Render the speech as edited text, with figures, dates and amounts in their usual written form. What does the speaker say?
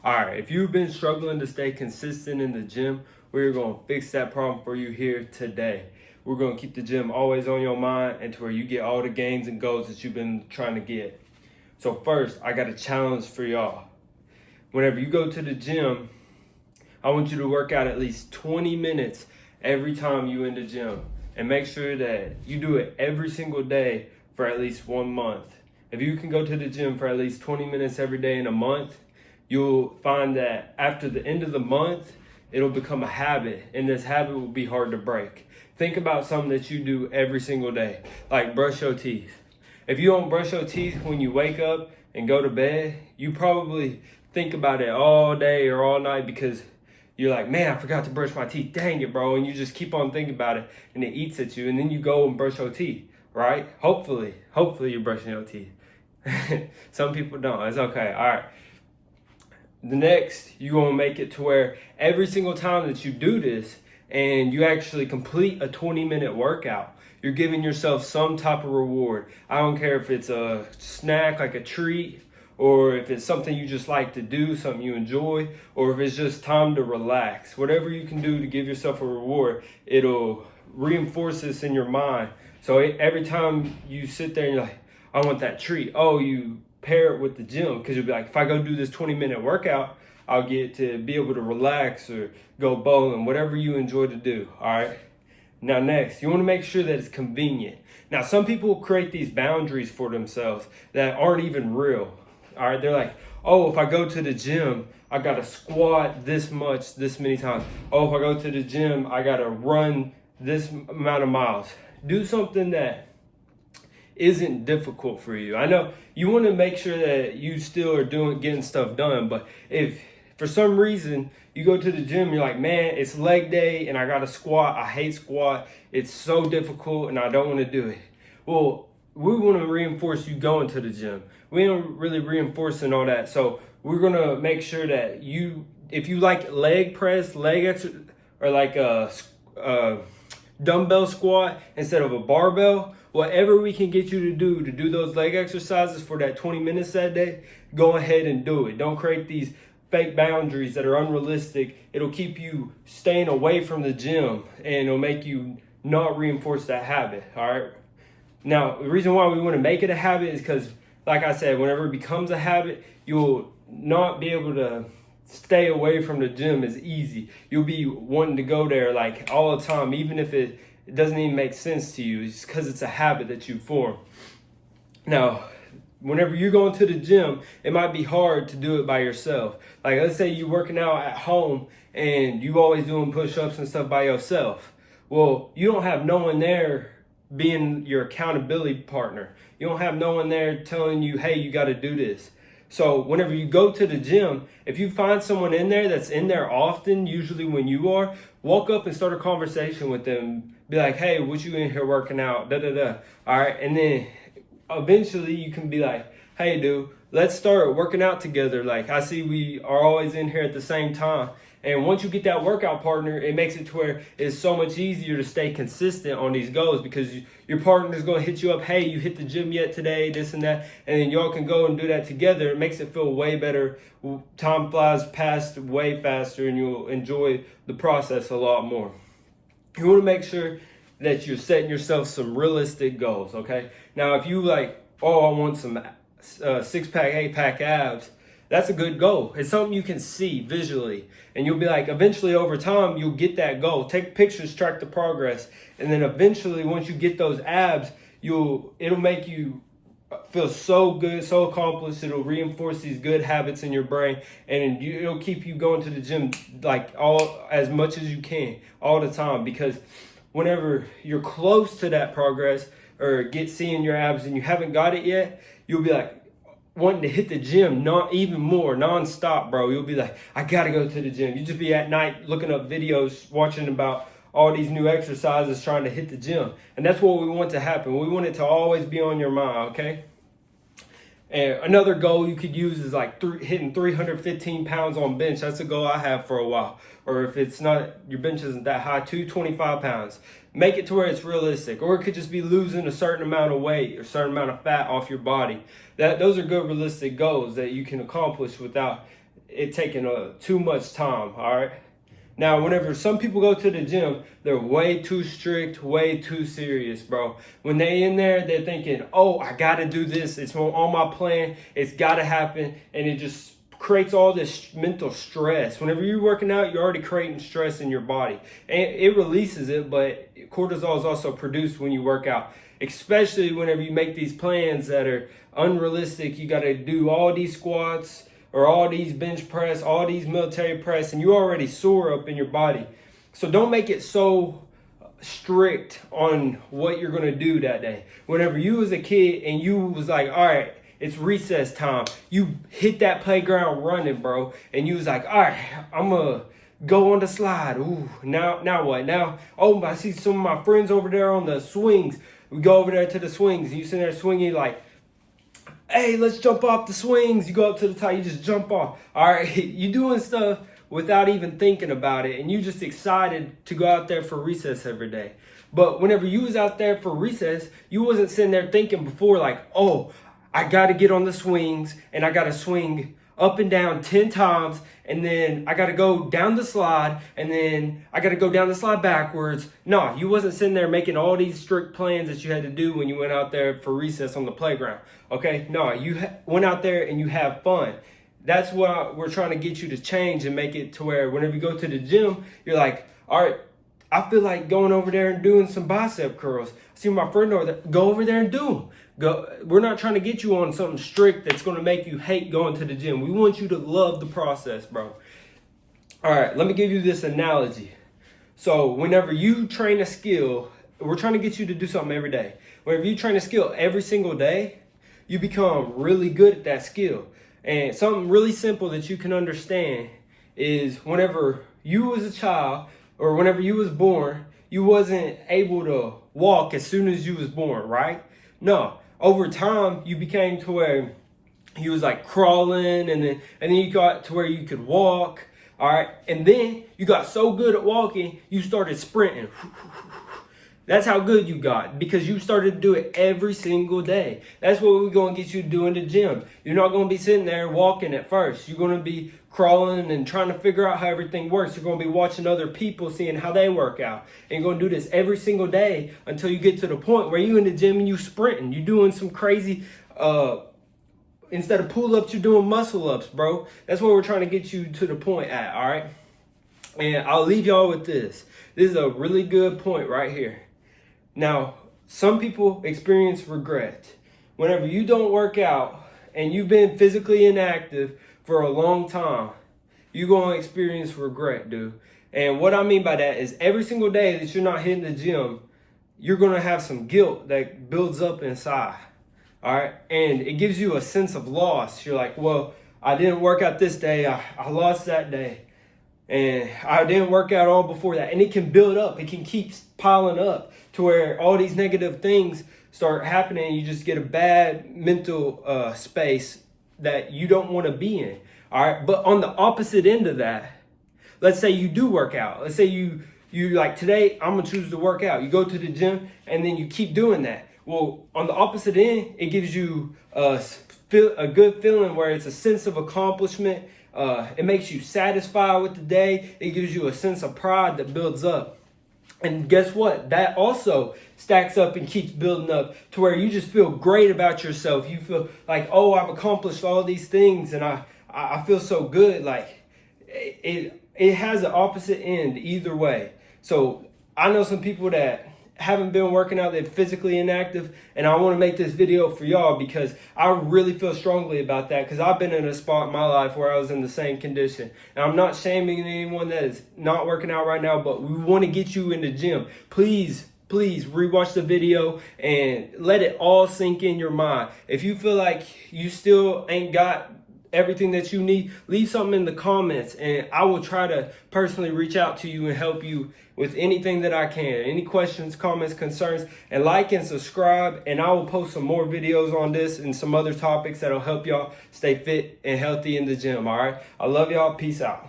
All right, if you've been struggling to stay consistent in the gym, we're going to fix that problem for you here today. We're going to keep the gym always on your mind and to where you get all the gains and goals that you've been trying to get. So first, I got a challenge for y'all. Whenever you go to the gym, I want you to work out at least 20 minutes every time you in the gym. And make sure that you do it every single day for at least 1 month. If you can go to the gym for at least 20 minutes every day in a month, you'll find that after the end of the month, it'll become a habit, and this habit will be hard to break. Think about something that you do every single day, like brush your teeth. If you don't brush your teeth when you wake up and go to bed, you probably think about it all day or all night because you're like, man, I forgot to brush my teeth. Dang it, bro. And you just keep on thinking about it and it eats at you. And then you go and brush your teeth, right? Hopefully you're brushing your teeth. Some people don't. It's okay. All right. The next, you're going to make it to where every single time that you do this and you actually complete a 20-minute workout, you're giving yourself some type of reward. I don't care if it's a snack, like a treat, or if it's something you just like to do, something you enjoy, or if it's just time to relax. Whatever you can do to give yourself a reward, it'll reinforce this in your mind. So every time you sit there and you're like, I want that treat. Oh, you pair it with the gym because you'll be like, if I go do this 20-minute workout, I'll get to be able to relax or go bowling, whatever you enjoy to do, all right? Now next, you want to make sure that it's convenient. Now, some people create these boundaries for themselves that aren't even real, all right? They're like, oh, if I go to the gym, I got to squat this much, this many times. Oh, if I go to the gym, I got to run this amount of miles. Do something that isn't difficult for you. I know you want to make sure that you still are getting stuff done, but if for some reason you go to the gym, you're like, man, it's leg day and I got to squat. I hate squat. It's so difficult and I don't want to do it. Well, we want to reinforce you going to the gym. We don't really reinforcing all that. So we're going to make sure that if you like leg press, leg exercise, or like a dumbbell squat instead of a barbell, whatever we can get you to do those leg exercises for that 20 minutes that day, go ahead and do it. Don't create these fake boundaries that are unrealistic. It'll keep you staying away from the gym and it'll make you not reinforce that habit, all right? Now, the reason why we want to make it a habit is because, like I said, whenever it becomes a habit, you'll not be able to stay away from the gym as easy. You'll be wanting to go there like all the time, even if it doesn't even make sense to you. It's because it's a habit that you form. Now, whenever you're going to the gym, it might be hard to do it by yourself. Like, let's say you're working out at home and you always doing push-ups and stuff by yourself. Well, you don't have no one there being your accountability partner. You don't have no one there telling you, hey, you got to do this. So whenever you go to the gym, if you find someone in there that's in there often, usually when you are, walk up and start a conversation with them. Be like, hey, what you in here working out? All right. And then eventually you can be like, hey, dude, let's start working out together. Like, I see we are always in here at the same time. And once you get that workout partner, it makes it to where it's so much easier to stay consistent on these goals because your partner is going to hit you up. Hey, you hit the gym yet today, this and that. And then y'all can go and do that together. It makes it feel way better. Time flies past way faster and you'll enjoy the process a lot more. You want to make sure that you're setting yourself some realistic goals, okay? Now, if you like, oh, I want some 6-pack, 8-pack abs, that's a good goal. It's something you can see visually. And you'll be like, eventually over time, you'll get that goal. Take pictures, track the progress. And then eventually, once you get those abs, it'll make you feel so good, so accomplished. It'll reinforce these good habits in your brain. And it'll keep you going to the gym like as much as you can all the time. Because whenever you're close to that progress or seeing your abs and you haven't got it yet, you'll be like, wanting to hit the gym not even more nonstop, bro. You'll be like, I gotta go to the gym. You just be at night looking up videos, watching about all these new exercises, trying to hit the gym. And that's what we want to happen. We want it to always be on your mind, okay? And another goal you could use is like hitting 315 pounds on bench. That's a goal I have for a while. Or if it's not, your bench isn't that high, 225 pounds. Make it to where it's realistic. Or it could just be losing a certain amount of weight or a certain amount of fat off your body. Those are good realistic goals that you can accomplish without it taking too much time, all right? Now, whenever some people go to the gym, they're way too strict, way too serious, bro. When they in there, they're thinking, oh, I got to do this. It's on my plan. It's got to happen. And it just creates all this mental stress. Whenever you're working out, you're already creating stress in your body. And it releases it, but cortisol is also produced when you work out. Especially whenever you make these plans that are unrealistic. You got to do all these squats, or all these bench press, all these military press, and you already sore up in your body. So don't make it so strict on what you're gonna do that day. Whenever you was a kid and you was like, all right, it's recess time, you hit that playground running, bro, and you was like, all right, I'm gonna go on the slide. Ooh, now what? Now, oh, I see some of my friends over there on the swings. We go over there to the swings, and you sitting there swinging like, hey, let's jump off the swings. You go up to the top, you just jump off. All right, you doing stuff without even thinking about it, and you just excited to go out there for recess every day. But whenever you was out there for recess, you wasn't sitting there thinking before like, oh, I got to get on the swings, and I got to swing up and down 10 times, and then I got to go down the slide, and then I got to go down the slide backwards. No, you wasn't sitting there making all these strict plans that you had to do when you went out there for recess on the playground. Okay, no, you went out there and you have fun. That's what we're trying to get you to change and make it to where whenever you go to the gym, you're like, all right, I feel like going over there and doing some bicep curls. I see my friend over there, go over there and do them. Go. We're not trying to get you on something strict that's going to make you hate going to the gym. We want you to love the process, bro. All right, let me give you this analogy. So whenever you train a skill, we're trying to get you to do something every day. Whenever you train a skill every single day, you become really good at that skill. And something really simple that you can understand is whenever you was a child or whenever you was born, you wasn't able to walk as soon as you was born, right? No. Over time, you became to where you was like crawling, and then you got to where you could walk, all right? And then you got so good at walking, you started sprinting. That's how good you got, because you started to do it every single day. That's what we're going to get you to do in the gym. You're not going to be sitting there walking at first. You're going to be crawling and trying to figure out how everything works. You're going to be watching other people, seeing how they work out. And you're going to do this every single day until you get to the point where you're in the gym and you sprinting. You're doing some crazy, instead of pull-ups, you're doing muscle-ups, bro. That's what we're trying to get you to the point at, all right? And I'll leave y'all with this. This is a really good point right here. Now, some people experience regret. Whenever you don't work out and you've been physically inactive for a long time, you're going to experience regret, dude. And what I mean by that is every single day that you're not hitting the gym, you're going to have some guilt that builds up inside. All right. And it gives you a sense of loss. You're like, well, I didn't work out this day. I lost that day. And I didn't work out all before that. And it can build up. It can keep piling up to where all these negative things start happening. You just get a bad mental space that you don't want to be in. All right. But on the opposite end of that, let's say you do work out. Let's say you like, today, I'm going to choose to work out. You go to the gym and then you keep doing that. Well, on the opposite end, it gives you a good feeling where it's a sense of accomplishment. It makes you satisfied with the day. It gives you a sense of pride that builds up. And guess what? That also stacks up and keeps building up to where you just feel great about yourself. You feel like, oh, I've accomplished all these things and I feel so good. Like it has an opposite end either way. So I know some people that haven't been working out, they're physically inactive, and I want to make this video for y'all because I really feel strongly about that, because I've been in a spot in my life where I was in the same condition. And I'm not shaming anyone that is not working out right now, but we want to get you in the gym. Please rewatch the video and let it all sink in your mind. If you feel like you still ain't got everything that you need, leave something in the comments and I will try to personally reach out to you and help you with anything that I can. Any questions, comments, concerns, and like and subscribe, and I will post some more videos on this and some other topics that'll help y'all stay fit and healthy in the gym. All right, I love y'all. Peace out.